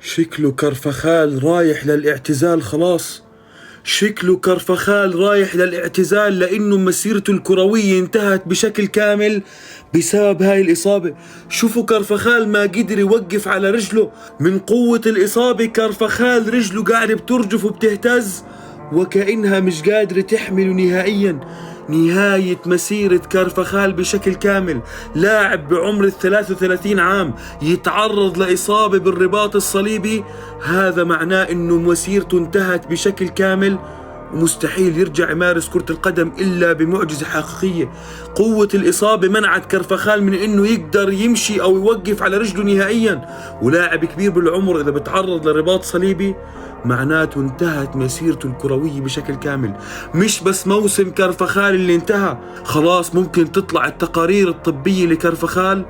شكله كرفخال رايح للاعتزال خلاص. شكله كرفخال رايح للاعتزال لأنه مسيرته الكروية انتهت بشكل كامل بسبب هاي الإصابة. شوفوا كرفخال ما قدر يوقف على رجله من قوة الإصابة. كرفخال رجله قاعدة بترجف وبتهتز وكأنها مش قادرة تحمله نهائيا. نهاية مسيرة كرفخال بشكل كامل. لاعب بعمر 33 عام يتعرض لإصابة بالرباط الصليبي، هذا معناه انه مسيرته انتهت بشكل كامل ومستحيل يرجع يمارس كرة القدم إلا بمعجزة حقيقية. قوة الإصابة منعت كرفخال من إنه يقدر يمشي أو يوقف على رجله نهائيا. ولاعب كبير بالعمر إذا بتعرض لرباط صليبي معناته انتهت مسيرته الكروية بشكل كامل. مش بس موسم كرفخال اللي انتهى، خلاص ممكن تطلع التقارير الطبية لكرفخال